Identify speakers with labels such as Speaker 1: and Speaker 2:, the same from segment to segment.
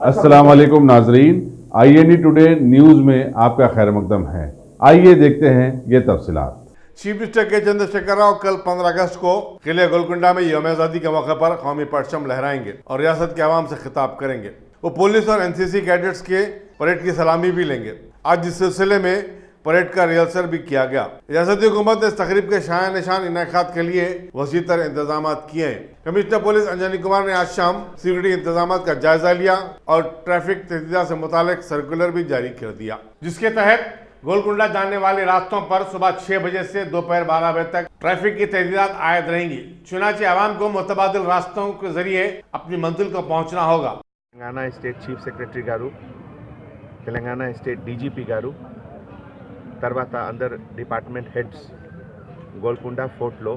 Speaker 1: अस्सलाम वालेकुम नाजरीन, INE टुडे न्यूज में आपका खैर मकदम है। आइए देखते हैं ये तफसीलात।
Speaker 2: चीफ मिनिस्टर के चंद्रशेखर राव कल 15 अगस्त को किले गोलकुंडा में यौम आज़ादी के मौके पर कौमी परचम लहराएंगे और रियासत के आवाम से खिताब करेंगे। वो पुलिस और NCC कैडेट्स के परेड की सलामी भी लेंगे। आज इस सिलसिले में परेड का रिहर्सल भी किया गया। रियासती हुकूमत ने इस तकरीब के शाया निशान इनेकात के लिए वसीह तर इंतजाम किए हैं। कमिश्नर पुलिस अंजनी कुमार ने आज शाम सिक्योरिटी इंतजाम का जायजा लिया और ट्रैफिक तहदीदात से मुतालिक सर्कुलर भी जारी कर दिया, जिसके तहत गोलकुंडा जाने वाले रास्तों पर सुबह 6 बजे से दोपहर 12 बजे तक ट्रैफिक की तहदीदात आयद रहेंगी। चुनाचे आवाम को मुतबादिल रास्तों के जरिए अपनी मंजिल को पहुंचना होगा।
Speaker 3: తెలంగాణ స్టేట్ చీఫ్ సెక్రటరీ గారు, తెలంగాణ స్టేట్ డీజీపీ గారు, తర్వాత అందరు డిపార్ట్మెంట్ హెడ్స్ గోల్కొండ ఫోర్ట్లో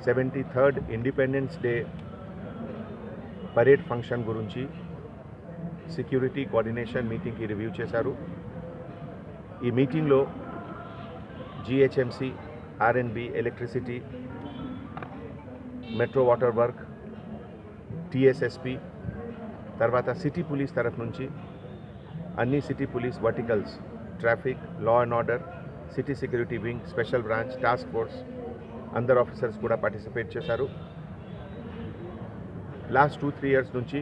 Speaker 3: 73rd independence day parade function గురించి సెక్యూరిటీ కోఆర్డినేషన్ మీటింగ్కి రివ్యూ చేశారు. ఈ మీటింగ్లో GHMC, RNB, electricity, metro water work, TSSP, తర్వాత సిటీ పోలీస్ తరఫు నుంచి అన్ని city police verticals, traffic, law and order, city security wing, special branch, task force అందరు ఆఫీసర్స్ కూడా పార్టిసిపేట్ చేశారు. లాస్ట్ 2-3 ఇయర్స్ నుంచి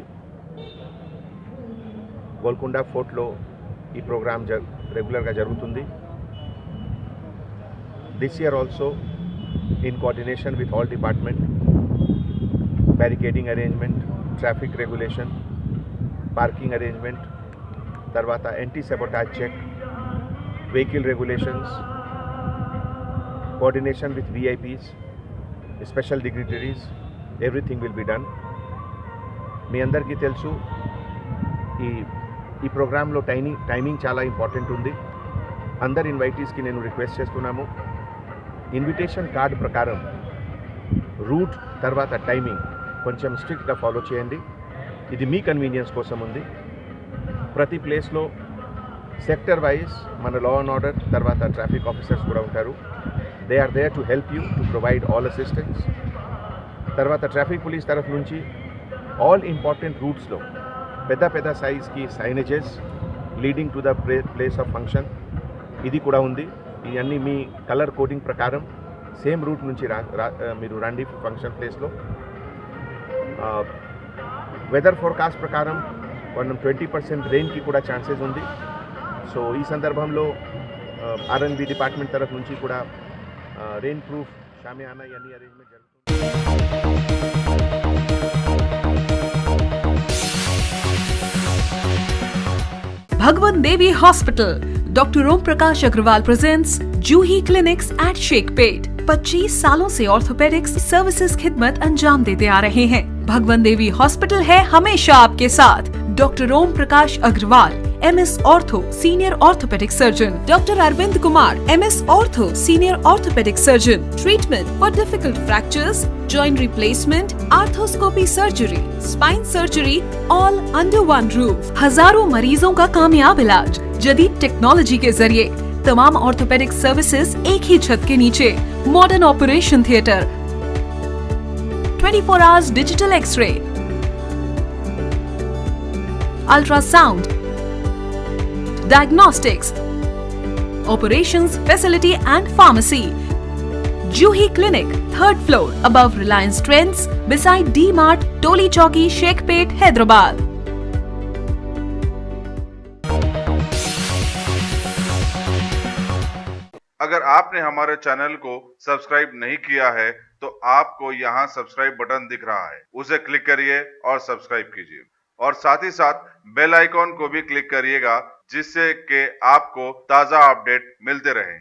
Speaker 3: గోల్కొండ ఫోర్ట్లో ఈ ప్రోగ్రామ్ రెగ్యులర్గా జరుగుతుంది. This year also in coordination with all department, barricading arrangement, traffic regulation, parking arrangement, తర్వాత anti sabotage check, vehicle regulations, coordination with VIPs, special dignitaries, everything will be done. మీ అందరికీ తెలుసు ఈ ప్రోగ్రాంలో టైమింగ్ చాలా ఇంపార్టెంట్ ఉంది. అందరు ఇన్వైటీస్కి నేను రిక్వెస్ట్ చేస్తున్నాము, ఇన్విటేషన్ కార్డ్ ప్రకారం రూట్ తర్వాత టైమింగ్ కొంచెం స్ట్రిక్ట్గా ఫాలో చేయండి. ఇది మీ కన్వీనియన్స్ కోసం ఉంది. ప్రతి ప్లేస్లో సెక్టర్ వైజ్ మన లా అండ్ ఆర్డర్ తర్వాత ట్రాఫిక్ ఆఫీసర్స్ కూడా ఉంటారు. They are there to help you to provide all assistance. తర్వాత ట్రాఫిక్ పోలీస్ తరఫు నుంచి ఆల్ ఇంపార్టెంట్ రూట్స్లో పెద్ద సైజ్కి signages leading to the place of function ఇది కూడా ఉంది. ఇవన్నీ మీ కలర్ కోడింగ్ ప్రకారం సేమ్ రూట్ నుంచి మీరు రండి ఫంక్షన్ ప్లేస్లో. వెదర్ ఫోర్కాస్ట్ ప్రకారం మనం 20% రెయిన్కి కూడా ఛాన్సెస్ ఉంది. సో ఈ సందర్భంలో RNB డిపార్ట్మెంట్ తరఫు నుంచి కూడా రెయిన్ ప్రూఫ్ షామియానా ఇవన్నీ అరేంజ్మెంట్ జరుగుతుంది.
Speaker 4: Bhagwan Devi Hospital, Dr. Om Prakash Agrawal presents Juhi Clinics at Sheikhpet. 25 सालों से ऑर्थोपेडिक्स सर्विसेज खिदमत अंजाम देते आ रहे हैं। भगवान देवी हॉस्पिटल है हमेशा आपके साथ। Doctor Om Prakash Agarwal, MS ortho, senior orthopaedic surgeon, doctor Arvind Kumar, MS ortho, senior orthopaedic surgeon, treatment for difficult fractures, joint replacement, arthroscopy surgery, spine surgery, all under one roof. हजारों मरीजों का कामयाब इलाज जदीद टेक्नोलॉजी के जरिए। तमाम ऑर्थोपेडिक सर्विसेज एक ही छत के नीचे। Modern operation theatre, 24 hours digital X-ray, ultrasound, diagnostics, operations facility and pharmacy. Juhi Clinic, 3rd floor, above Reliance Trends, beside D-Mart, Toli Chowki, Sheikhpet, Hyderabad.
Speaker 5: अगर आपने हमारे चैनल को सब्सक्राइब नहीं किया है तो आपको यहाँ सब्सक्राइब बटन दिख रहा है, उसे क्लिक करिए और सब्सक्राइब कीजिए और साथ ही साथ बेल आइकॉन को भी क्लिक करिएगा, जिससे कि आपको ताज़ा अपडेट मिलते रहें।